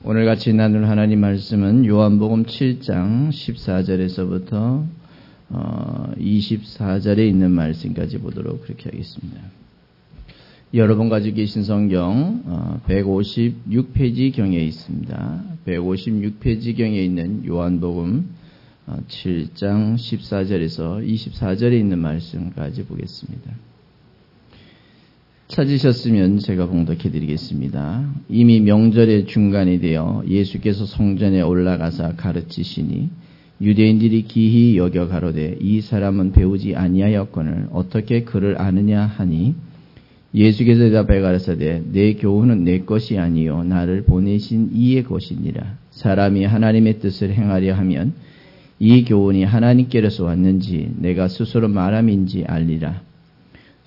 오늘 같이 나눌 하나님 말씀은 요한복음 7장 14절에서부터 24절에 있는 말씀까지 보도록 그렇게 하겠습니다. 여러분 가지고 계신 성경 156페이지경에 있습니다. 156페이지경에 있는 요한복음 7장 14절에서 24절에 있는 말씀까지 보겠습니다. 찾으셨으면 제가 봉독해 드리겠습니다. 이미 명절의 중간이 되어 예수께서 성전에 올라가사 가르치시니 유대인들이 기히 여겨 가로되 이 사람은 배우지 아니하였거늘 어떻게 그를 아느냐 하니 예수께서 대답하여 가라사대 내 교훈은 내 것이 아니요 나를 보내신 이의 것이니라. 사람이 하나님의 뜻을 행하려 하면 이 교훈이 하나님께로서 왔는지 내가 스스로 말함인지 알리라.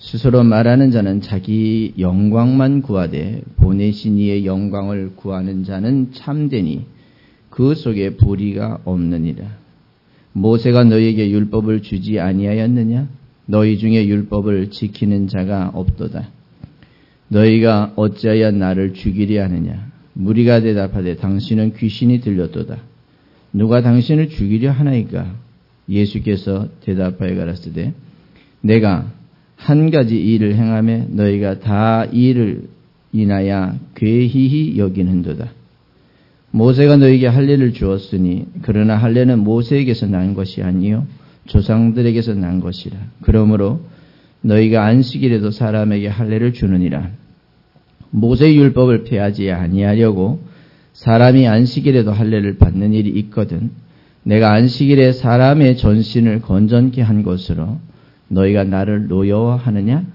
스스로 말하는 자는 자기 영광만 구하되 보내신 이의 영광을 구하는 자는 참되니 그 속에 불의가 없느니라. 모세가 너희에게 율법을 주지 아니하였느냐? 너희 중에 율법을 지키는 자가 없도다. 너희가 어찌하여 나를 죽이려 하느냐? 무리가 대답하되 당신은 귀신이 들렸도다. 누가 당신을 죽이려 하나이까? 예수께서 대답하여 가라사대 내가 한 가지 일을 행하며 너희가 다 이를 인하여 괴히히 여기는도다. 모세가 너희에게 할례를 주었으니 그러나 할례는 모세에게서 난 것이 아니요 조상들에게서 난 것이라. 그러므로 너희가 안식일에도 사람에게 할례를 주느니라. 모세의 율법을 폐하지 아니하려고 사람이 안식일에도 할례를 받는 일이 있거든 내가 안식일에 사람의 전신을 건전케 한 것으로 너희가 나를 노여워하느냐?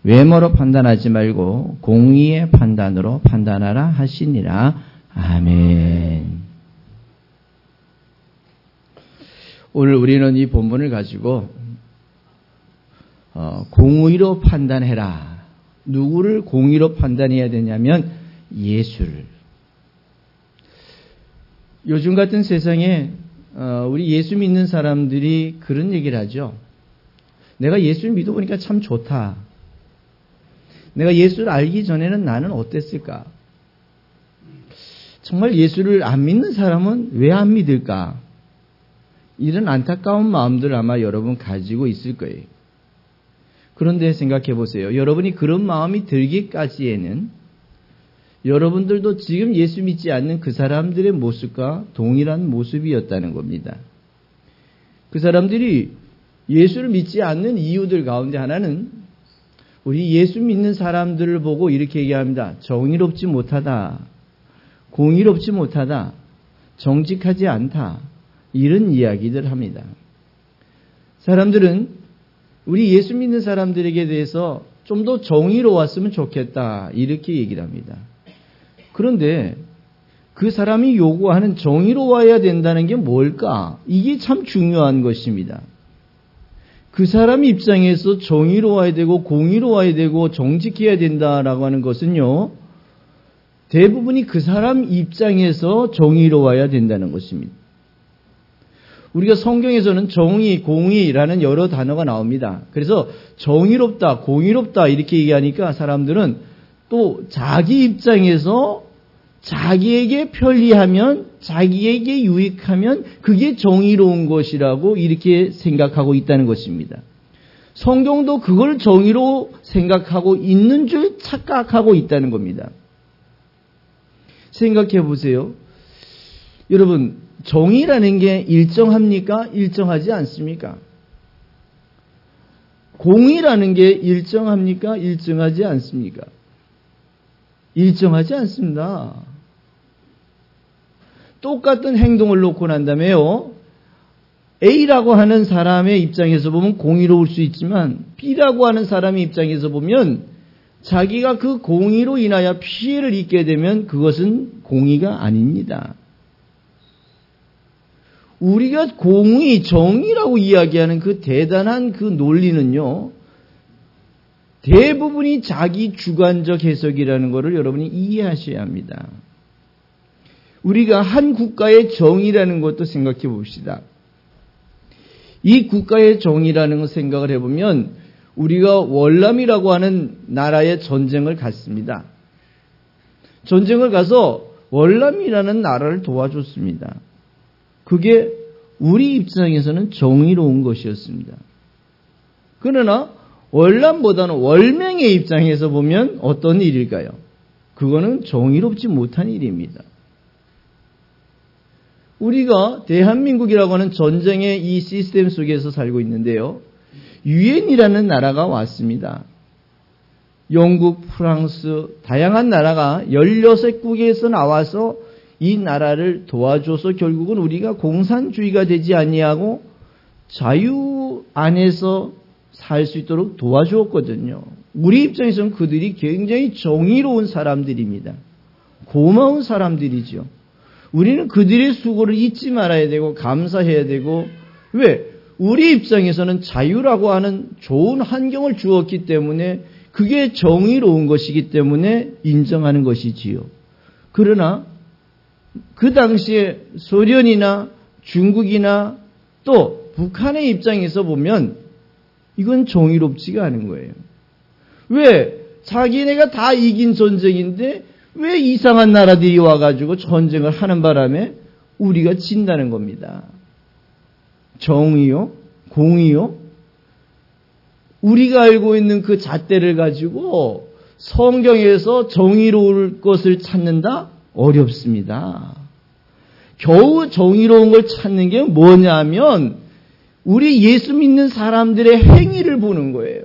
외모로 판단하지 말고 공의의 판단으로 판단하라 하시니라. 아멘. 오늘 우리는 이 본문을 가지고 공의로 판단해라. 누구를 공의로 판단해야 되냐면 예수를. 요즘 같은 세상에 우리 예수 믿는 사람들이 그런 얘기를 하죠. 내가 예수를 믿어보니까 참 좋다. 내가 예수를 알기 전에는 나는 어땠을까? 정말 예수를 안 믿는 사람은 왜 안 믿을까? 이런 안타까운 마음들 아마 여러분 가지고 있을 거예요. 그런데 생각해 보세요. 여러분이 그런 마음이 들기까지에는 여러분들도 지금 예수 믿지 않는 그 사람들의 모습과 동일한 모습이었다는 겁니다. 그 사람들이 예수를 믿지 않는 이유들 가운데 하나는 우리 예수 믿는 사람들을 보고 이렇게 얘기합니다. 정의롭지 못하다. 공의롭지 못하다. 정직하지 않다. 이런 이야기들 합니다. 사람들은 우리 예수 믿는 사람들에게 대해서 좀 더 정의로웠으면 좋겠다. 이렇게 얘기를 합니다. 그런데 그 사람이 요구하는 정의로워야 된다는 게 뭘까? 이게 참 중요한 것입니다. 그 사람 입장에서 정의로워야 되고 공의로워야 되고 정직해야 된다라고 하는 것은요. 대부분이 그 사람 입장에서 정의로워야 된다는 것입니다. 우리가 성경에서는 정의, 공의라는 여러 단어가 나옵니다. 그래서 정의롭다, 공의롭다 이렇게 얘기하니까 사람들은 또 자기 입장에서 자기에게 편리하면, 자기에게 유익하면 그게 정의로운 것이라고 이렇게 생각하고 있다는 것입니다. 성경도 그걸 정의로 생각하고 있는 줄 착각하고 있다는 겁니다. 생각해 보세요. 여러분, 정의라는 게 일정합니까? 일정하지 않습니까? 공의라는 게 일정합니까? 일정하지 않습니까? 일정하지 않습니다. 똑같은 행동을 놓고 난 다음에요. A라고 하는 사람의 입장에서 보면 공의로울 수 있지만 B라고 하는 사람의 입장에서 보면 자기가 그 공의로 인하여 피해를 입게 되면 그것은 공의가 아닙니다. 우리가 공의, 정의라고 이야기하는 그 대단한 그 논리는요. 대부분이 자기 주관적 해석이라는 것을 여러분이 이해하셔야 합니다. 우리가 한 국가의 정의라는 것도 생각해 봅시다. 이 국가의 정의라는 걸 생각을 해보면 우리가 월남이라고 하는 나라의 전쟁을 갔습니다. 전쟁을 가서 월남이라는 나라를 도와줬습니다. 그게 우리 입장에서는 정의로운 것이었습니다. 그러나 월남보다는 월명의 입장에서 보면 어떤 일일까요? 그거는 정의롭지 못한 일입니다. 우리가 대한민국이라고 하는 전쟁의 이 시스템 속에서 살고 있는데요. 유엔이라는 나라가 왔습니다. 영국, 프랑스, 다양한 나라가 16국에서 나와서 이 나라를 도와줘서 결국은 우리가 공산주의가 되지 아니하고 자유 안에서 살 수 있도록 도와주었거든요. 우리 입장에서는 그들이 굉장히 정의로운 사람들입니다. 고마운 사람들이죠. 우리는 그들의 수고를 잊지 말아야 되고 감사해야 되고, 왜? 우리 입장에서는 자유라고 하는 좋은 환경을 주었기 때문에 그게 정의로운 것이기 때문에 인정하는 것이지요. 그러나 그 당시에 소련이나 중국이나 또 북한의 입장에서 보면 이건 정의롭지가 않은 거예요. 왜? 자기네가 다 이긴 전쟁인데 왜 이상한 나라들이 와가지고 전쟁을 하는 바람에 우리가 진다는 겁니다. 정의요? 공의요? 우리가 알고 있는 그 잣대를 가지고 성경에서 정의로울 것을 찾는다? 어렵습니다. 겨우 정의로운 걸 찾는 게 뭐냐면 우리 예수 믿는 사람들의 행위를 보는 거예요.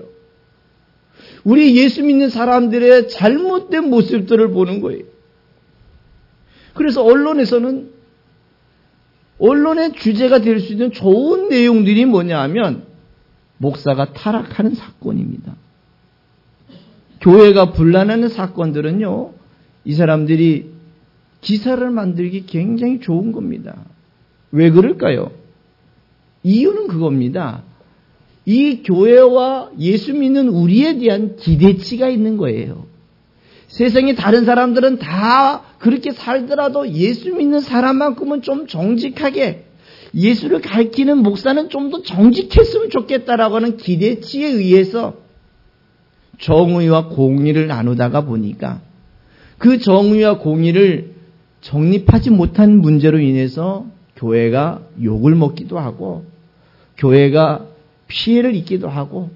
우리 예수 믿는 사람들의 잘못된 모습들을 보는 거예요. 그래서 언론에서는 언론의 주제가 될 수 있는 좋은 내용들이 뭐냐 하면 목사가 타락하는 사건입니다. 교회가 분란하는 사건들은요, 이 사람들이 기사를 만들기 굉장히 좋은 겁니다. 왜 그럴까요? 이유는 그겁니다. 이 교회와 예수 믿는 우리에 대한 기대치가 있는 거예요. 세상에 다른 사람들은 다 그렇게 살더라도 예수 믿는 사람만큼은 좀 정직하게, 예수를 가르치는 목사는 좀 더 정직했으면 좋겠다라고 하는 기대치에 의해서 정의와 공의를 나누다가 보니까 그 정의와 공의를 정립하지 못한 문제로 인해서 교회가 욕을 먹기도 하고 교회가 피해를 입기도 하고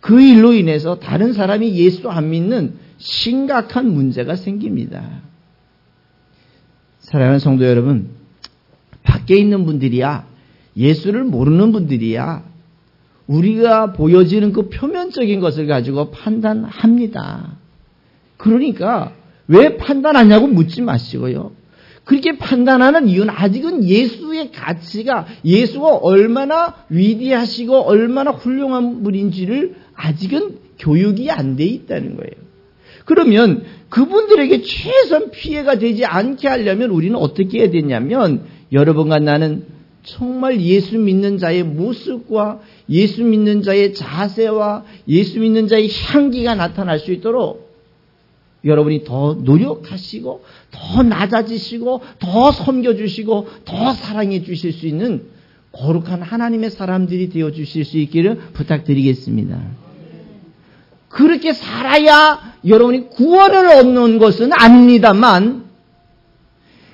그 일로 인해서 다른 사람이 예수 안 믿는 심각한 문제가 생깁니다. 사랑하는 성도 여러분, 밖에 있는 분들이야, 예수를 모르는 분들이야, 우리가 보여지는 그 표면적인 것을 가지고 판단합니다. 그러니까 왜 판단하냐고 묻지 마시고요. 그렇게 판단하는 이유는 아직은 예수의 가치가, 예수가 얼마나 위대하시고 얼마나 훌륭한 분인지를 아직은 교육이 안 돼 있다는 거예요. 그러면 그분들에게 최선 피해가 되지 않게 하려면 우리는 어떻게 해야 되냐면, 여러분과 나는 정말 예수 믿는 자의 모습과 예수 믿는 자의 자세와 예수 믿는 자의 향기가 나타날 수 있도록 여러분이 더 노력하시고 더 낮아지시고 더 섬겨주시고 더 사랑해 주실 수 있는 거룩한 하나님의 사람들이 되어주실 수 있기를 부탁드리겠습니다. 그렇게 살아야 여러분이 구원을 얻는 것은 아닙니다만,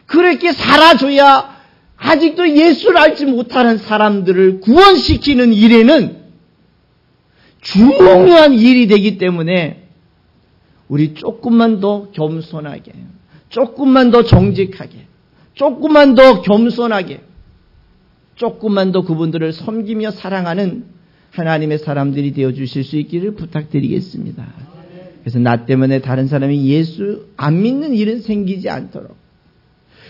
그렇게 살아줘야 아직도 예수를 알지 못하는 사람들을 구원시키는 일에는 중요한 일이 되기 때문에 우리 조금만 더 겸손하게, 조금만 더 정직하게, 조금만 더 겸손하게, 조금만 더 그분들을 섬기며 사랑하는 하나님의 사람들이 되어주실 수 있기를 부탁드리겠습니다. 그래서 나 때문에 다른 사람이 예수 안 믿는 일은 생기지 않도록.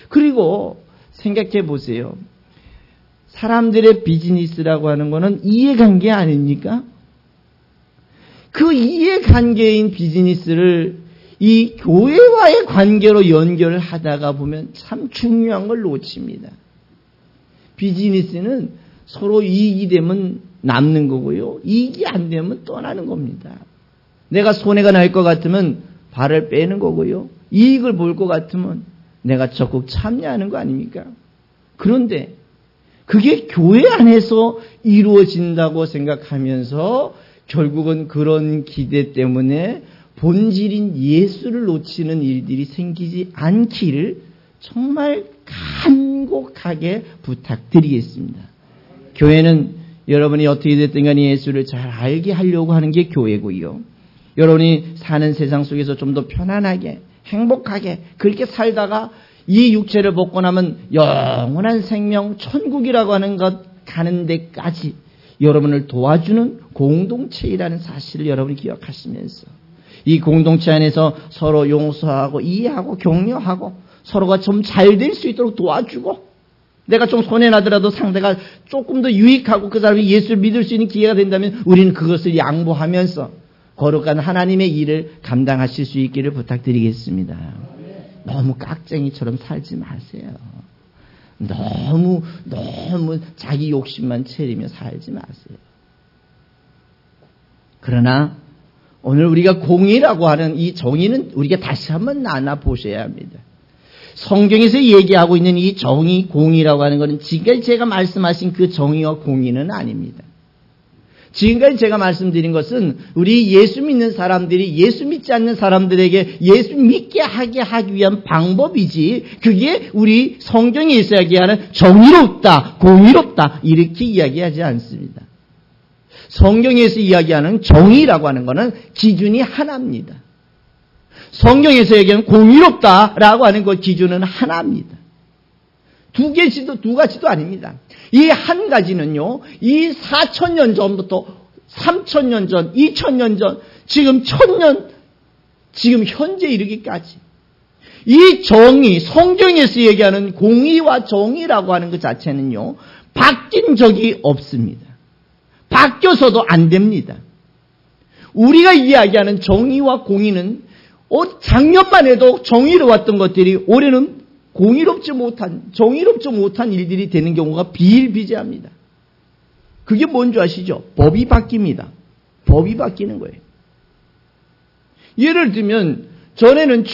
그리고 생각해 보세요. 사람들의 비즈니스라고 하는 것은 이해관계 아닙니까? 그 이해관계인 비즈니스를 이 교회와의 관계로 연결하다가 보면 참 중요한 걸 놓칩니다. 비즈니스는 서로 이익이 되면 남는 거고요, 이익이 안 되면 떠나는 겁니다. 내가 손해가 날 것 같으면 발을 빼는 거고요, 이익을 볼 것 같으면 내가 적극 참여하는 거 아닙니까? 그런데 그게 교회 안에서 이루어진다고 생각하면서 결국은 그런 기대 때문에 본질인 예수를 놓치는 일들이 생기지 않기를 정말 간곡하게 부탁드리겠습니다. 교회는 여러분이 어떻게 됐든 간에 예수를 잘 알게 하려고 하는 게 교회고요. 여러분이 사는 세상 속에서 좀 더 편안하게 행복하게 그렇게 살다가 이 육체를 벗고 나면 영원한 생명 천국이라고 하는 것 가는 데까지 여러분을 도와주는 공동체이라는 사실을 여러분이 기억하시면서 이 공동체 안에서 서로 용서하고 이해하고 격려하고 서로가 좀 잘 될 수 있도록 도와주고 내가 좀 손해나더라도 상대가 조금 더 유익하고 그 사람이 예수를 믿을 수 있는 기회가 된다면 우리는 그것을 양보하면서 거룩한 하나님의 일을 감당하실 수 있기를 부탁드리겠습니다. 너무 깍쟁이처럼 살지 마세요. 너무 자기 욕심만 채리며 살지 마세요. 그러나 오늘 우리가 공의라고 하는 이 정의는 우리가 다시 한번 나눠 보셔야 합니다. 성경에서 얘기하고 있는 이 정의, 공의라고 하는 것은 지금까지 제가 말씀하신 그 정의와 공의는 아닙니다. 지금까지 제가 말씀드린 것은 우리 예수 믿는 사람들이 예수 믿지 않는 사람들에게 예수 믿게 하게 하기 위한 방법이지 그게 우리 성경에 이야기하는 정의롭다, 공의롭다 이렇게 이야기하지 않습니다. 성경에서 이야기하는 정의라고 하는 것은 기준이 하나입니다. 성경에서 얘기하는 공의롭다라고 하는 것 기준은 하나입니다. 두 가지도 아닙니다. 이 한 가지는요, 이 4,000년 전부터 3,000년 전, 2,000년 전, 지금 1,000년, 지금 현재 이르기까지 이 정의, 성경에서 얘기하는 공의와 정의라고 하는 것 자체는요, 바뀐 적이 없습니다. 바뀌어서도 안 됩니다. 우리가 이야기하는 정의와 공의는 작년만 해도 정의로웠던 것들이 올해는 공의롭지 못한, 정의롭지 못한 일들이 되는 경우가 비일비재합니다. 그게 뭔지 아시죠? 법이 바뀝니다. 법이 바뀌는 거예요. 예를 들면 전에는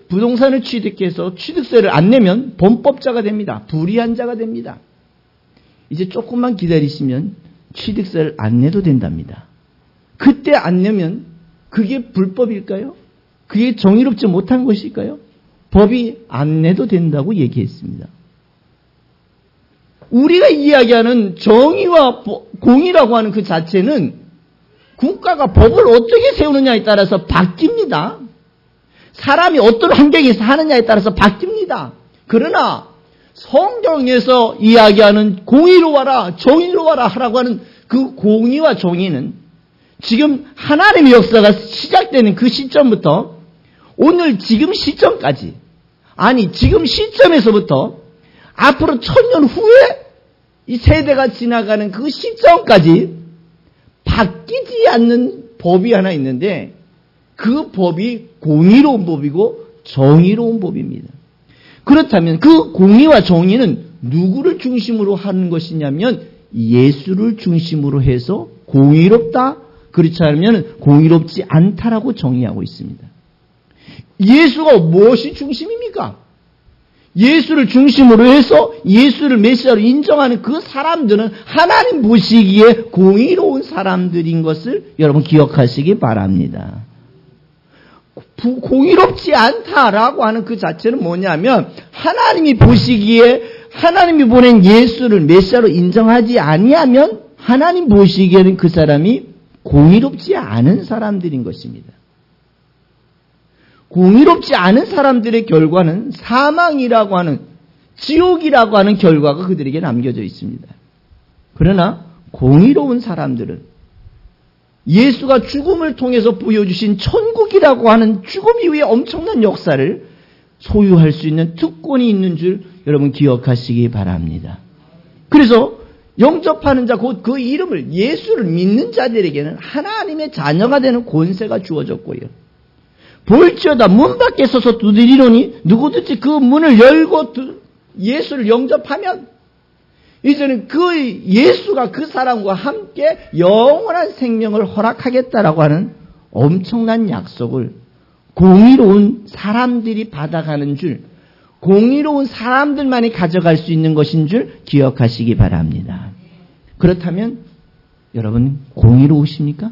부동산을 취득해서 취득세를 안 내면 범법자가 됩니다. 불이한 자가 됩니다. 이제 조금만 기다리시면 취득세를 안 내도 된답니다. 그때 안 내면 그게 불법일까요? 그게 정의롭지 못한 것일까요? 법이 안 내도 된다고 얘기했습니다. 우리가 이야기하는 정의와 공의라고 하는 그 자체는 국가가 법을 어떻게 세우느냐에 따라서 바뀝니다. 사람이 어떤 환경에서 하느냐에 따라서 바뀝니다. 그러나 성경에서 이야기하는 공의로워라, 정의로워라 하라고 하는 그 공의와 정의는 지금 하나님의 역사가 시작되는 그 시점부터 오늘 지금 시점까지, 아니 지금 시점에서부터 앞으로 1000년 후에 이 세대가 지나가는 그 시점까지 바뀌지 않는 법이 하나 있는데 그 법이 공의로운 법이고 정의로운 법입니다. 그렇다면 그 공의와 정의는 누구를 중심으로 하는 것이냐면 예수를 중심으로 해서 공의롭다, 그렇지 않으면 공의롭지 않다라고 정의하고 있습니다. 예수가 무엇이 중심입니까? 예수를 중심으로 해서 예수를 메시아로 인정하는 그 사람들은 하나님 보시기에 공의로운 사람들인 것을 여러분 기억하시기 바랍니다. 공의롭지 않다라고 하는 그 자체는 뭐냐면 하나님이 보시기에 하나님이 보낸 예수를 메시아로 인정하지 아니하면 하나님 보시기에는 그 사람이 공의롭지 않은 사람들인 것입니다. 공의롭지 않은 사람들의 결과는 사망이라고 하는, 지옥이라고 하는 결과가 그들에게 남겨져 있습니다. 그러나 공의로운 사람들은 예수가 죽음을 통해서 보여주신 천국이라고 하는 죽음 이후의 엄청난 역사를 소유할 수 있는 특권이 있는 줄 여러분 기억하시기 바랍니다. 그래서 영접하는 자, 곧 그 이름을 예수를 믿는 자들에게는 하나님의 자녀가 되는 권세가 주어졌고요. 볼지어다 문 밖에 서서 두드리노니 누구든지 그 문을 열고 예수를 영접하면 이제는 그 예수가 그 사람과 함께 영원한 생명을 허락하겠다라고 하는 엄청난 약속을 공의로운 사람들이 받아가는 줄, 공의로운 사람들만이 가져갈 수 있는 것인 줄 기억하시기 바랍니다. 그렇다면 여러분 공의로우십니까?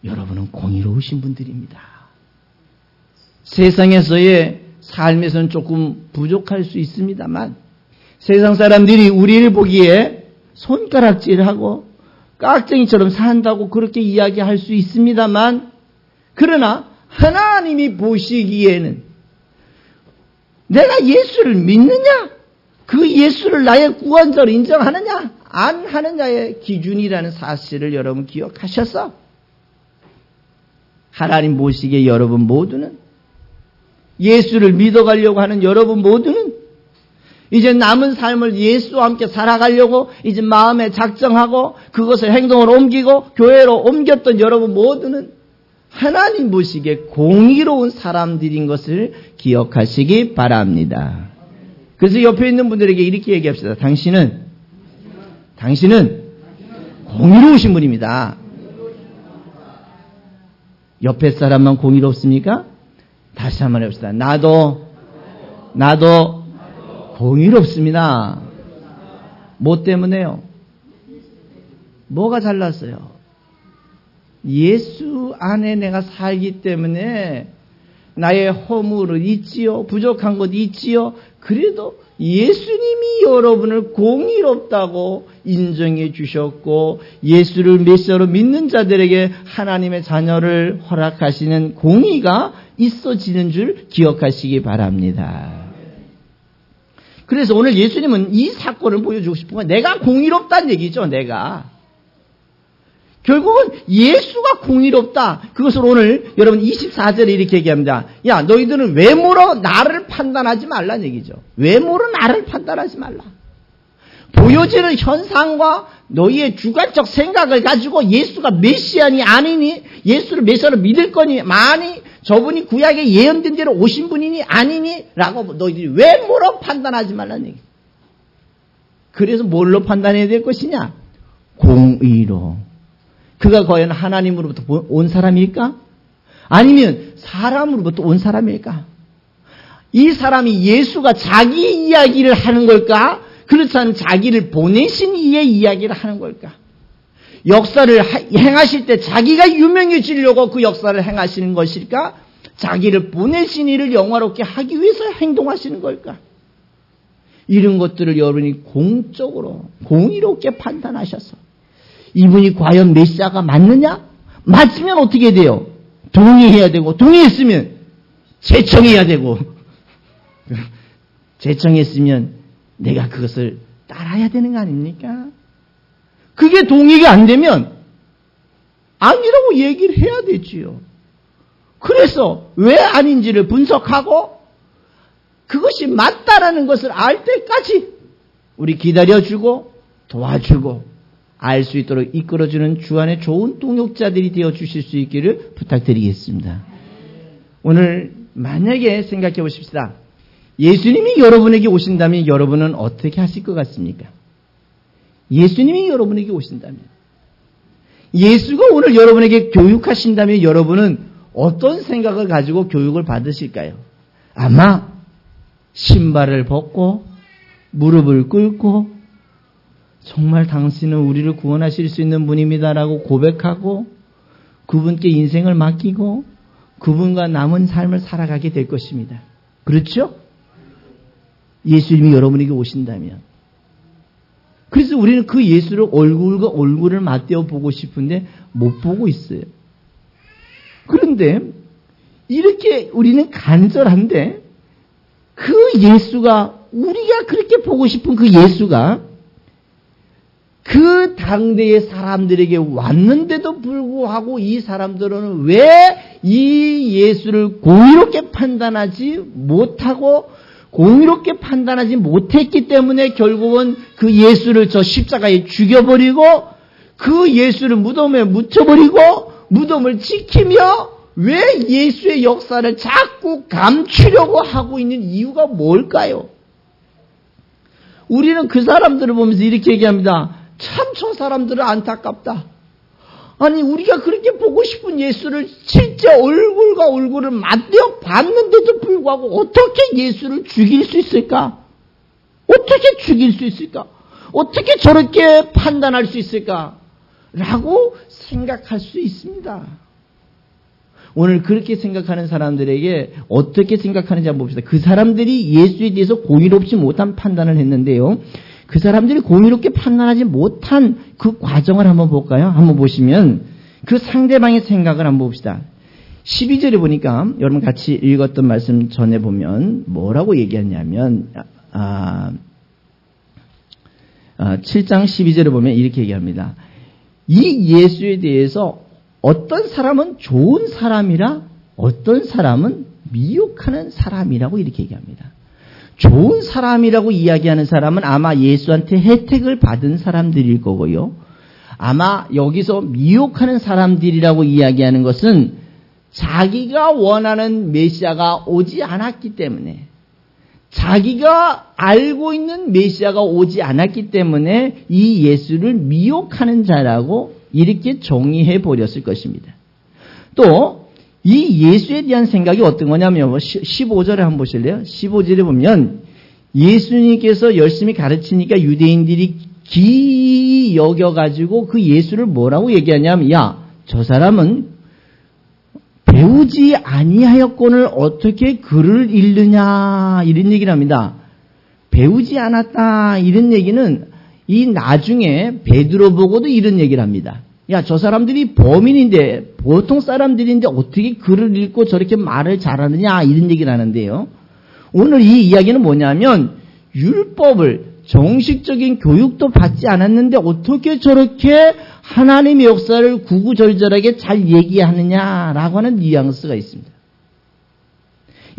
여러분은 공의로우신 분들입니다. 세상에서의 삶에서는 조금 부족할 수 있습니다만 세상 사람들이 우리를 보기에 손가락질하고 깍쟁이처럼 산다고 그렇게 이야기할 수 있습니다만 그러나 하나님이 보시기에는 내가 예수를 믿느냐? 그 예수를 나의 구원자로 인정하느냐? 안 하느냐의 기준이라는 사실을 여러분 기억하셔서 하나님 보시기에 여러분 모두는 예수를 믿어가려고 하는 여러분 모두는 이제 남은 삶을 예수와 함께 살아가려고 이제 마음에 작정하고 그것을 행동으로 옮기고 교회로 옮겼던 여러분 모두는 하나님 보시기에 공의로운 사람들인 것을 기억하시기 바랍니다. 그래서 옆에 있는 분들에게 이렇게 얘기합시다. 당신은 공의로우신 분입니다. 옆에 사람만 공의롭습니까? 다시 한번 해봅시다. 나도 공의롭습니다. 뭐 때문에요? 뭐가 잘났어요? 예수 안에 내가 살기 때문에 나의 허물은 있지요. 부족한 것 있지요. 그래도 예수님이 여러분을 공의롭다고 인정해 주셨고 예수를 메시아로 믿는 자들에게 하나님의 자녀를 허락하시는 공의가 있어지는 줄 기억하시기 바랍니다. 그래서 오늘 예수님은 이 사건을 보여주고 싶은 건 내가 공의롭다는 얘기죠. 내가. 결국은 예수가 공의롭다. 그것을 오늘 여러분 24절에 이렇게 얘기합니다. 야, 너희들은 외모로 나를 판단하지 말라는 얘기죠. 외모로 나를 판단하지 말라. 보여지는 현상과 너희의 주관적 생각을 가지고 예수가 메시아니 아니니, 예수를 메시아로 믿을 거니 많이, 저분이 구약에 예언된 대로 오신 분이니 아니니 라고 너희들이 외모로 판단하지 말라는 얘기. 그래서 뭘로 판단해야 될 것이냐? 공의로. 그가 과연 하나님으로부터 온 사람일까? 아니면 사람으로부터 온 사람일까? 이 사람이 예수가 자기 이야기를 하는 걸까? 그렇지 않은 자기를 보내신 이의 이야기를 하는 걸까? 역사를 행하실 때 자기가 유명해지려고 그 역사를 행하시는 것일까? 자기를 보내신 이를 영화롭게 하기 위해서 행동하시는 걸까? 이런 것들을 여러분이 공적으로 공의롭게 판단하셔서 이분이 과연 메시아가 맞느냐? 맞으면 어떻게 돼요? 동의해야 되고, 동의했으면 제청해야 되고, 제청했으면 내가 그것을 따라야 되는 거 아닙니까? 그게 동의가 안 되면 아니라고 얘기를 해야 되지요. 그래서 왜 아닌지를 분석하고 그것이 맞다라는 것을 알 때까지 우리 기다려주고 도와주고 알 수 있도록 이끌어주는 주 안에 좋은 동역자들이 되어 주실 수 있기를 부탁드리겠습니다. 오늘 만약에 생각해 보십시다. 예수님이 여러분에게 오신다면 여러분은 어떻게 하실 것 같습니까? 예수님이 여러분에게 오신다면, 예수가 오늘 여러분에게 교육하신다면 여러분은 어떤 생각을 가지고 교육을 받으실까요? 아마 신발을 벗고 무릎을 꿇고 정말 당신은 우리를 구원하실 수 있는 분입니다라고 고백하고 그분께 인생을 맡기고 그분과 남은 삶을 살아가게 될 것입니다. 그렇죠? 예수님이 여러분에게 오신다면. 그래서 우리는 그 예수를 얼굴과 얼굴을 맞대어 보고 싶은데 못 보고 있어요. 그런데 이렇게 우리는 간절한데 그 예수가, 우리가 그렇게 보고 싶은 그 예수가 그 당대의 사람들에게 왔는데도 불구하고 이 사람들은 왜 이 예수를 공의롭게 판단하지 못하고 공의롭게 판단하지 못했기 때문에 결국은 그 예수를 저 십자가에 죽여버리고 그 예수를 무덤에 묻혀버리고 무덤을 지키며 왜 예수의 역사를 자꾸 감추려고 하고 있는 이유가 뭘까요? 우리는 그 사람들을 보면서 이렇게 얘기합니다. 참 저 사람들은 안타깝다. 아니 우리가 그렇게 보고 싶은 예수를 실제 얼굴과 얼굴을 맞대어 봤는데도 불구하고 어떻게 예수를 죽일 수 있을까? 어떻게 죽일 수 있을까? 어떻게 저렇게 판단할 수 있을까? 라고 생각할 수 있습니다. 오늘 그렇게 생각하는 사람들에게 어떻게 생각하는지 한번 봅시다. 그 사람들이 예수에 대해서 공의롭지 못한 판단을 했는데요. 그 사람들이 공의롭게 판단하지 못한 그 과정을 한번 볼까요? 한번 보시면 그 상대방의 생각을 한번 봅시다. 12절에 보니까 여러분 같이 읽었던 말씀 전에 보면 뭐라고 얘기했냐면 7장 12절에 보면 이렇게 얘기합니다. 이 예수에 대해서 어떤 사람은 좋은 사람이라 어떤 사람은 미혹하는 사람이라고 이렇게 얘기합니다. 좋은 사람이라고 이야기하는 사람은 아마 예수한테 혜택을 받은 사람들일 거고요. 아마 여기서 미혹하는 사람들이라고 이야기하는 것은 자기가 원하는 메시아가 오지 않았기 때문에, 자기가 알고 있는 메시아가 오지 않았기 때문에 이 예수를 미혹하는 자라고 이렇게 정의해 버렸을 것입니다. 또 이 예수에 대한 생각이 어떤 거냐면 15절에 한번 보실래요? 15절에 보면 예수님께서 열심히 가르치니까 유대인들이 기이 여겨가지고 그 예수를 뭐라고 얘기하냐면, 야, 저 사람은 배우지 아니하였거늘 어떻게 글을 읽느냐, 이런 얘기를 합니다. 배우지 않았다, 이런 얘기는 이 나중에 베드로 보고도 이런 얘기를 합니다. 야, 저 사람들이 범인인데, 보통 사람들인데 어떻게 글을 읽고 저렇게 말을 잘하느냐, 이런 얘기를 하는데요. 오늘 이 이야기는 뭐냐면 율법을, 정식적인 교육도 받지 않았는데 어떻게 저렇게 하나님의 역사를 구구절절하게 잘 얘기하느냐라고 하는 뉘앙스가 있습니다.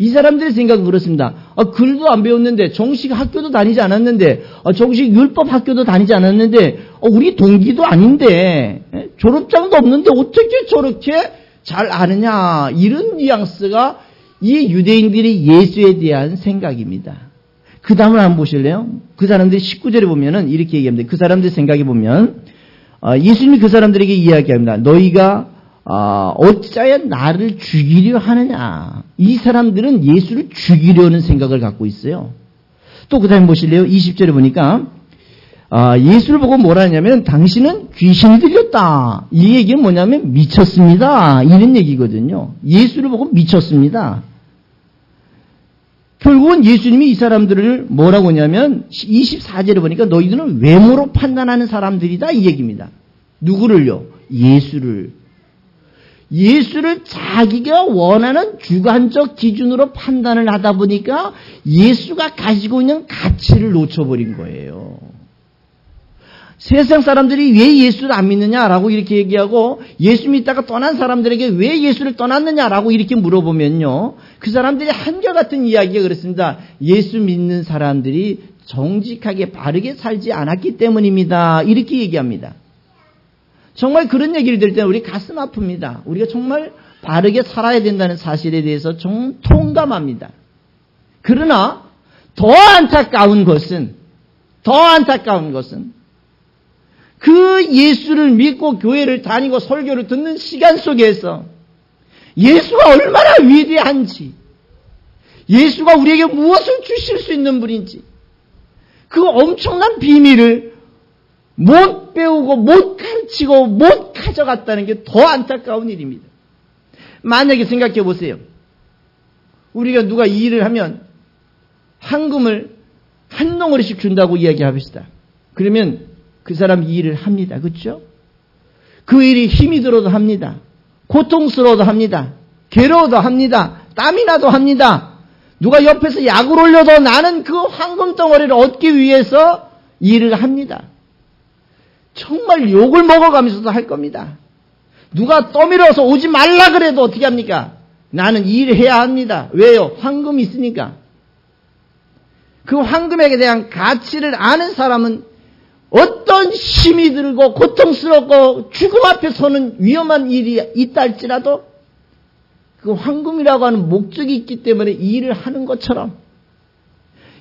이 사람들의 생각은 그렇습니다. 글도 안 배웠는데, 정식 학교도 다니지 않았는데, 정식 율법 학교도 다니지 않았는데, 우리 동기도 아닌데, 졸업장도 없는데 어떻게 저렇게 잘 아느냐, 이런 뉘앙스가 이 유대인들이 예수에 대한 생각입니다. 그 다음을 한번 보실래요? 그 사람들이 19절에 보면은 이렇게 얘기합니다. 그 사람들 생각해 보면, 예수님이 그 사람들에게 이야기합니다. 너희가 어찌하여 나를 죽이려 하느냐. 이 사람들은 예수를 죽이려는 생각을 갖고 있어요. 또 그 다음에 보실래요? 20절에 보니까 예수를 보고 뭐라 하냐면 당신은 귀신이 들렸다. 이 얘기는 뭐냐면 미쳤습니다, 이런 얘기거든요. 예수를 보고 미쳤습니다. 결국은 예수님이 이 사람들을 뭐라고 하냐면 24절에 보니까 너희들은 외모로 판단하는 사람들이다, 이 얘기입니다. 누구를요? 예수를 자기가 원하는 주관적 기준으로 판단을 하다 보니까 예수가 가지고 있는 가치를 놓쳐버린 거예요. 세상 사람들이 왜 예수를 안 믿느냐라고 이렇게 얘기하고, 예수 믿다가 떠난 사람들에게 왜 예수를 떠났느냐라고 이렇게 물어보면요, 그 사람들이 한결같은 이야기가 그렇습니다. 예수 믿는 사람들이 정직하게 바르게 살지 않았기 때문입니다, 이렇게 얘기합니다. 정말 그런 얘기를 들을 때는 우리 가슴 아픕니다. 우리가 정말 바르게 살아야 된다는 사실에 대해서 정말 통감합니다. 그러나 더 안타까운 것은 그 예수를 믿고 교회를 다니고 설교를 듣는 시간 속에서 예수가 얼마나 위대한지, 예수가 우리에게 무엇을 주실 수 있는 분인지, 그 엄청난 비밀을 못 배우고 못 가르치고 못 가져갔다는 게 더 안타까운 일입니다. 만약에 생각해 보세요. 우리가 누가 이 일을 하면 헌금을 한 덩어리씩 준다고 이야기합시다. 그러면 그 사람 이 일을 합니다. 그렇죠? 그 일이 힘이 들어도 합니다. 고통스러워도 합니다. 괴로워도 합니다. 땀이 나도 합니다. 누가 옆에서 약을 올려도 나는 그 헌금 덩어리를 얻기 위해서 일을 합니다. 정말 욕을 먹어가면서도 할 겁니다. 누가 떠밀어서 오지 말라 그래도 어떻게 합니까? 나는 이 일을 해야 합니다. 왜요? 헌금이 있으니까. 그 헌금에 대한 가치를 아는 사람은 어떤 힘이 들고 고통스럽고 죽음 앞에 서는 위험한 일이 있다 할지라도 그 헌금이라고 하는 목적이 있기 때문에 이 일을 하는 것처럼,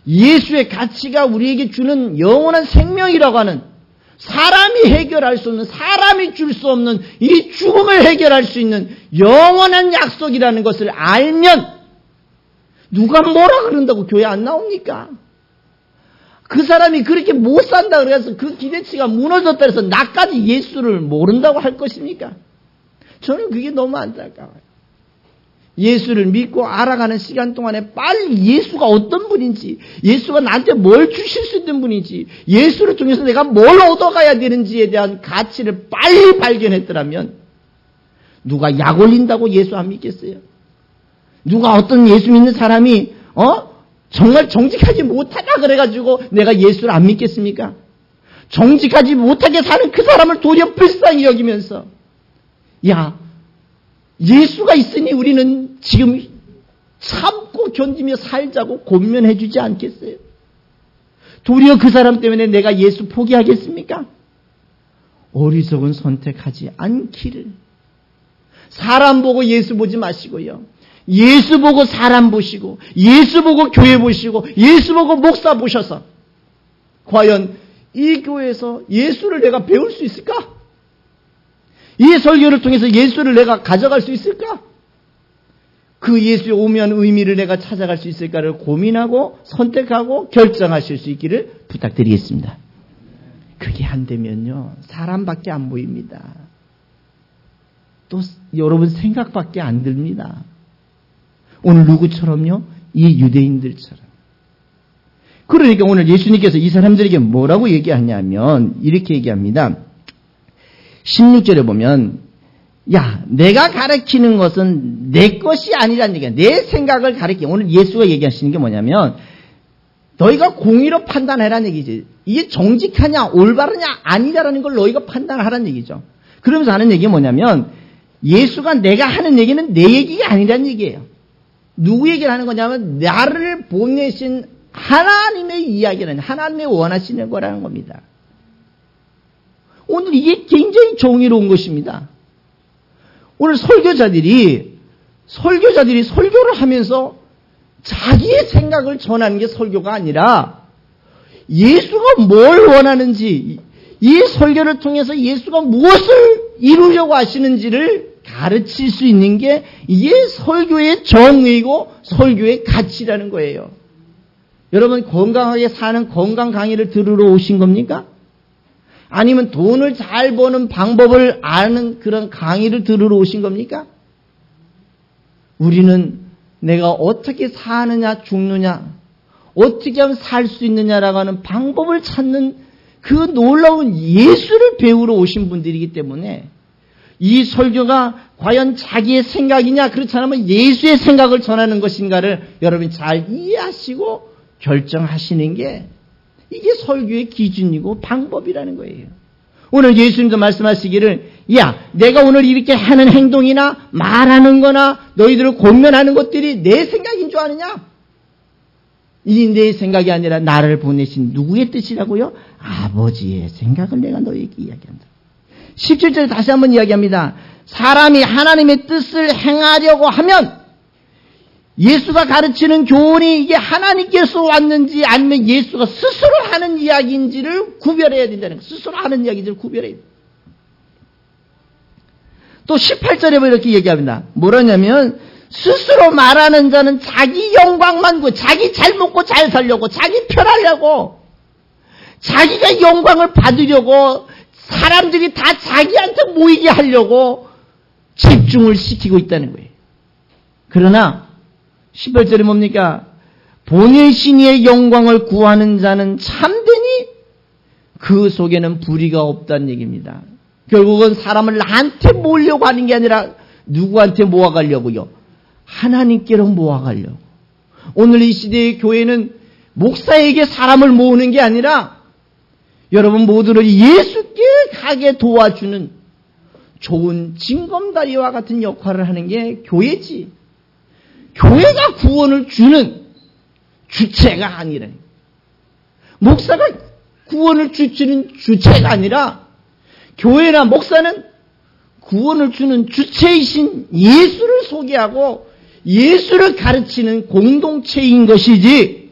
예수의 가치가 우리에게 주는 영원한 생명이라고 하는, 사람이 해결할 수 없는, 사람이 줄 수 없는 이 죽음을 해결할 수 있는 영원한 약속이라는 것을 알면 누가 뭐라 그런다고 교회 안 나옵니까? 그 사람이 그렇게 못 산다 그래서 그 기대치가 무너졌다 해서 나까지 예수를 모른다고 할 것입니까? 저는 그게 너무 안타까워요. 예수를 믿고 알아가는 시간 동안에 빨리 예수가 어떤 분인지, 예수가 나한테 뭘 주실 수 있는 분인지, 예수를 통해서 내가 뭘 얻어가야 되는지에 대한 가치를 빨리 발견했더라면 누가 약 올린다고 예수 안 믿겠어요? 누가 어떤 예수 믿는 사람이 정말 정직하지 못하다 그래가지고 내가 예수를 안 믿겠습니까? 정직하지 못하게 사는 그 사람을 도리어 불쌍히 여기면서 예수가 있으니 우리는 지금 참고 견디며 살자고 권면해 주지 않겠어요? 도리어 그 사람 때문에 내가 예수 포기하겠습니까? 어리석은 선택하지 않기를. 사람 보고 예수 보지 마시고요. 예수 보고 사람 보시고, 예수 보고 교회 보시고, 예수 보고 목사 보셔서 과연 이 교회에서 예수를 내가 배울 수 있을까? 이 설교를 통해서 예수를 내가 가져갈 수 있을까? 그 예수의 오묘한 의미를 내가 찾아갈 수 있을까를 고민하고 선택하고 결정하실 수 있기를 부탁드리겠습니다. 그게 안 되면요, 사람밖에 안 보입니다. 또 여러분 생각밖에 안 듭니다. 오늘 누구처럼요? 이 유대인들처럼. 그러니까 오늘 예수님께서 이 사람들에게 뭐라고 얘기하냐면 이렇게 얘기합니다. 16절에 보면 내가 가르치는 것은 내 것이 아니라는 얘기야. 내 생각을 가르치게. 오늘 예수가 얘기하시는 게 뭐냐면 너희가 공의로 판단하라는 얘기지. 이게 정직하냐 올바르냐 아니냐라는 걸 너희가 판단하라는 얘기죠. 그러면서 하는 얘기가 뭐냐면 예수가 내가 하는 얘기는 내 얘기가 아니라는 얘기예요. 누구 얘기를 하는 거냐면 나를 보내신 하나님의 이야기는 하나님의 원하시는 거라는 겁니다. 오늘 이게 굉장히 정의로운 것입니다. 오늘 설교자들이 설교를 하면서 자기의 생각을 전하는 게 설교가 아니라 예수가 뭘 원하는지, 이 설교를 통해서 예수가 무엇을 이루려고 하시는지를 가르칠 수 있는 게 이게 설교의 정의고 설교의 가치라는 거예요. 여러분 건강하게 사는 건강 강의를 들으러 오신 겁니까? 아니면 돈을 잘 버는 방법을 아는 그런 강의를 들으러 오신 겁니까? 우리는 내가 어떻게 사느냐 죽느냐, 어떻게 하면 살 수 있느냐라고 하는 방법을 찾는 그 놀라운 예수를 배우러 오신 분들이기 때문에 이 설교가 과연 자기의 생각이냐 그렇지 않으면 예수의 생각을 전하는 것인가를 여러분이 잘 이해하시고 결정하시는 게 이게 설교의 기준이고 방법이라는 거예요. 오늘 예수님도 말씀하시기를 내가 오늘 이렇게 하는 행동이나 말하는 거나 너희들을 권면하는 것들이 내 생각인 줄 아느냐? 이 내 생각이 아니라 나를 보내신 누구의 뜻이라고요? 아버지의 생각을 내가 너희에게 이야기한다. 17절에 다시 한번 이야기합니다. 사람이 하나님의 뜻을 행하려고 하면 예수가 가르치는 교훈이 이게 하나님께서 왔는지 아니면 예수가 스스로 하는 이야기인지를 구별해야 된다는 거예요. 스스로 하는 이야기인지를 구별해야 돼요. 또 18절에 이렇게 얘기합니다. 뭐라냐면 스스로 말하는 자는 자기 영광만 구해, 자기 잘 먹고 잘 살려고, 자기 편하려고, 자기가 영광을 받으려고, 사람들이 다 자기한테 모이게 하려고 집중을 시키고 있다는 거예요. 그러나 18절에 뭡니까? 보내신 이의 영광을 구하는 자는 참되니 그 속에는 불의가 없다는 얘기입니다. 결국은 사람을 나한테 모으려고 하는 게 아니라 누구한테 모아가려고요? 하나님께로 모아가려고. 오늘 이 시대의 교회는 목사에게 사람을 모으는 게 아니라 여러분 모두를 예수께 가게 도와주는 좋은 징검다리와 같은 역할을 하는 게 교회지. 교회가 구원을 주는 주체가 아니라, 목사가 구원을 주는 주체가 아니라 교회나 목사는 구원을 주는 주체이신 예수를 소개하고 예수를 가르치는 공동체인 것이지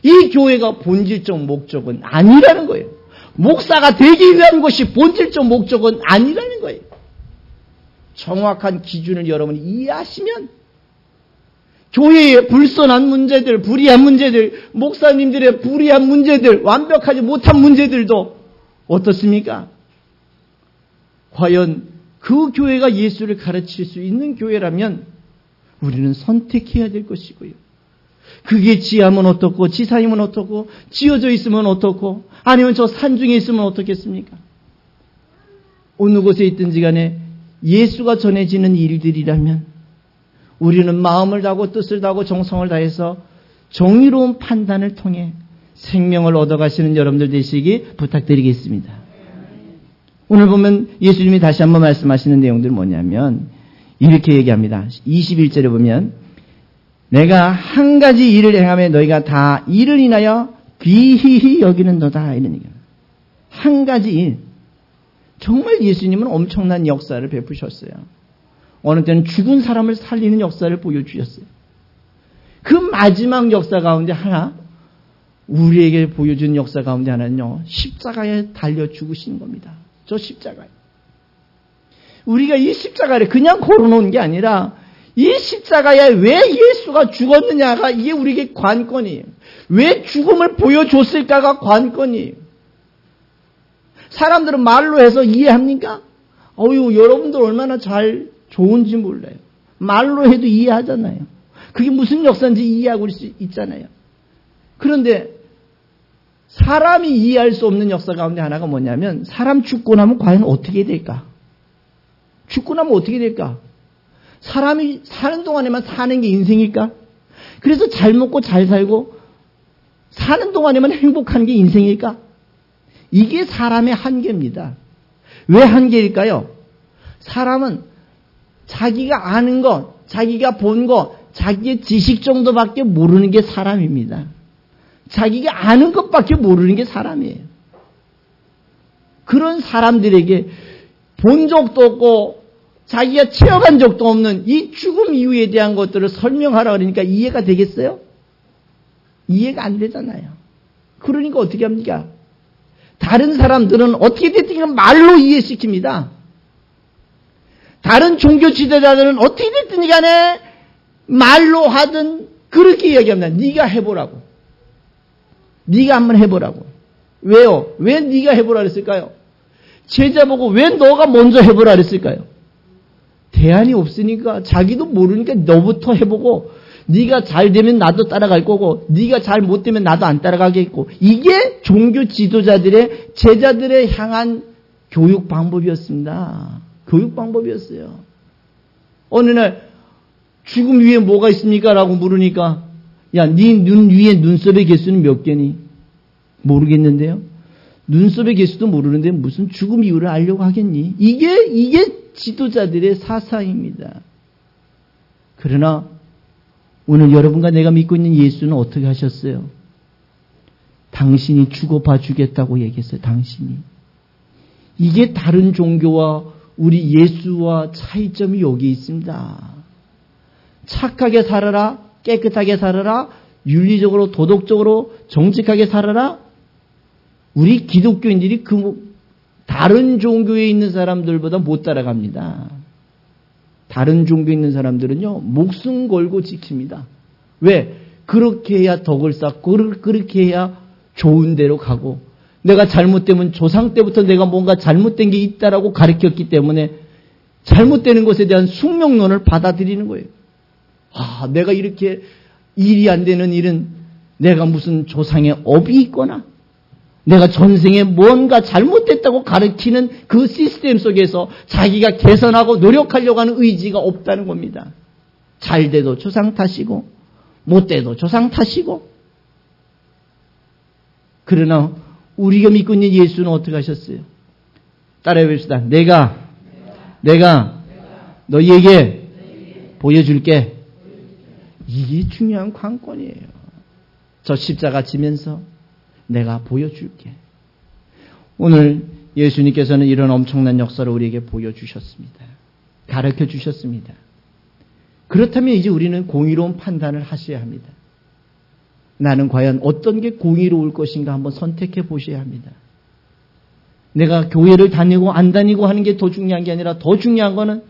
이 교회가 본질적 목적은 아니라는 거예요. 목사가 되기 위한 것이 본질적 목적은 아니라는 거예요. 정확한 기준을 여러분이 이해하시면 교회의 불선한 문제들, 불의한 문제들, 목사님들의 불의한 문제들, 완벽하지 못한 문제들도 어떻습니까? 과연 그 교회가 예수를 가르칠 수 있는 교회라면 우리는 선택해야 될 것이고요. 그게 지하면 어떻고 지사이면 어떻고 지어져 있으면 어떻고 아니면 저 산중에 있으면 어떻겠습니까? 어느 곳에 있든지 간에 예수가 전해지는 일들이라면 우리는 마음을 다하고 뜻을 다하고 정성을 다해서 정의로운 판단을 통해 생명을 얻어가시는 여러분들 되시기 부탁드리겠습니다. 오늘 보면 예수님이 다시 한번 말씀하시는 내용들은 뭐냐면 이렇게 얘기합니다. 21절에 보면 내가 한 가지 일을 행하며 너희가 다 이를 인하여 귀히 여기는도다 이런 얘기입니다. 한 가지 일. 정말 예수님은 엄청난 역사를 베푸셨어요. 어느 때는 죽은 사람을 살리는 역사를 보여주셨어요. 그 마지막 역사 가운데 하나, 우리에게 보여준 역사 가운데 하나는요, 십자가에 달려 죽으신 겁니다. 저 십자가에. 우리가 이 십자가를 그냥 걸어놓은 게 아니라 이 십자가에 왜 예수가 죽었느냐가 이게 우리에게 관건이에요. 왜 죽음을 보여줬을까가 관건이에요. 사람들은 말로 해서 이해합니까? 여러분들 얼마나 좋은지 몰라요. 말로 해도 이해하잖아요. 그게 무슨 역사인지 이해하고 있잖아요. 그런데 사람이 이해할 수 없는 역사 가운데 하나가 뭐냐면 사람 죽고 나면 과연 어떻게 될까? 죽고 나면 어떻게 될까? 사람이 사는 동안에만 사는 게 인생일까? 그래서 잘 먹고 잘 살고 사는 동안에만 행복한 게 인생일까? 이게 사람의 한계입니다. 왜 한계일까요? 사람은 자기가 아는 것, 자기가 본 것, 자기의 지식 정도밖에 모르는 게 사람입니다. 자기가 아는 것밖에 모르는 게 사람이에요. 그런 사람들에게 본 적도 없고 자기가 체험한 적도 없는 이 죽음 이후에 대한 것들을 설명하라 그러니까 이해가 되겠어요? 이해가 안 되잖아요. 그러니까 어떻게 합니까? 다른 사람들은 어떻게 됐든 말로 이해시킵니다. 다른 종교 지도자들은 어떻게 됐든 간에 말로 하든 그렇게 이야기합니다. 네가 해보라고. 네가 한번 해보라고. 왜요? 왜 네가 해보라 그랬을까요? 제자 보고 왜 너가 먼저 해보라 그랬을까요? 대안이 없으니까 자기도 모르니까 너부터 해보고 네가 잘 되면 나도 따라갈 거고 네가 잘 못 되면 나도 안 따라가겠고 이게 종교 지도자들의 제자들의 향한 교육 방법이었습니다. 교육 방법이었어요. 어느 날 죽음 위에 뭐가 있습니까? 라고 물으니까 야, 네 눈 위에 눈썹의 개수는 몇 개니? 모르겠는데요. 눈썹의 개수도 모르는데 무슨 죽음 이유를 알려고 하겠니? 이게 지도자들의 사상입니다. 그러나 오늘 여러분과 내가 믿고 있는 예수는 어떻게 하셨어요? 당신이 죽어 봐주겠다고 얘기했어요. 당신이. 이게 다른 종교와 우리 예수와 차이점이 여기 있습니다. 착하게 살아라, 깨끗하게 살아라, 윤리적으로 도덕적으로 정직하게 살아라. 우리 기독교인들이 다른 종교에 있는 사람들보다 못 따라갑니다. 다른 종교에 있는 사람들은요, 목숨 걸고 지킵니다. 왜? 그렇게 해야 덕을 쌓고, 그렇게 해야 좋은 데로 가고, 내가 잘못되면 조상 때부터 내가 뭔가 잘못된 게 있다라고 가르쳤기 때문에 잘못되는 것에 대한 숙명론을 받아들이는 거예요. 내가 이렇게 일이 안 되는 일은 내가 무슨 조상의 업이 있거나 내가 전생에 뭔가 잘못됐다고 가르치는 그 시스템 속에서 자기가 개선하고 노력하려고 하는 의지가 없다는 겁니다. 잘 돼도 조상 탓이고 못 돼도 조상 탓이고. 그러나 우리가 믿고 있는 예수는 어떻게 하셨어요? 따라해 봅시다. 내가 너희에게 보여줄게. 이게 중요한 관건이에요. 저 십자가 지면서 내가 보여줄게. 오늘 예수님께서는 이런 엄청난 역사를 우리에게 보여주셨습니다. 가르쳐 주셨습니다. 그렇다면 이제 우리는 공의로운 판단을 하셔야 합니다. 나는 과연 어떤 게 공의로울 것인가 한번 선택해 보셔야 합니다. 내가 교회를 다니고 안 다니고 하는 게 더 중요한 게 아니라 더 중요한 거는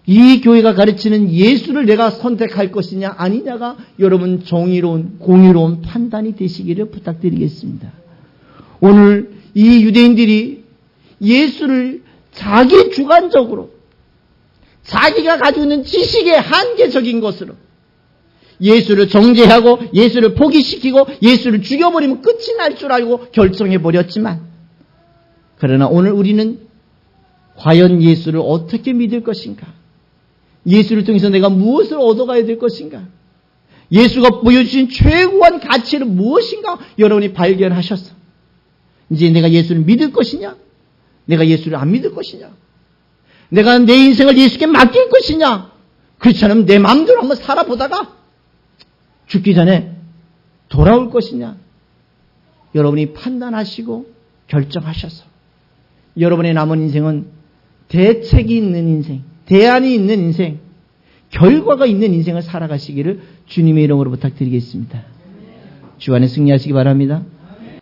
이 교회가 가르치는 예수를 내가 선택할 것이냐 아니냐가 여러분 정의로운 공의로운 판단이 되시기를 부탁드리겠습니다. 오늘 이 유대인들이 예수를 자기 주관적으로 자기가 가지고 있는 지식의 한계적인 것으로 예수를 정죄하고 예수를 포기시키고 예수를 죽여버리면 끝이 날 줄 알고 결정해버렸지만, 그러나 오늘 우리는 과연 예수를 어떻게 믿을 것인가? 예수를 통해서 내가 무엇을 얻어가야 될 것인가? 예수가 보여주신 최고한 가치는 무엇인가? 여러분이 발견하셨어. 이제 내가 예수를 믿을 것이냐? 내가 예수를 안 믿을 것이냐? 내가 내 인생을 예수께 맡길 것이냐? 그렇지 않으면 내 마음대로 한번 살아보다가 죽기 전에 돌아올 것이냐? 여러분이 판단하시고 결정하셔서 여러분의 남은 인생은 대책이 있는 인생, 대안이 있는 인생, 결과가 있는 인생을 살아가시기를 주님의 이름으로 부탁드리겠습니다. 주 안에 승리하시기 바랍니다.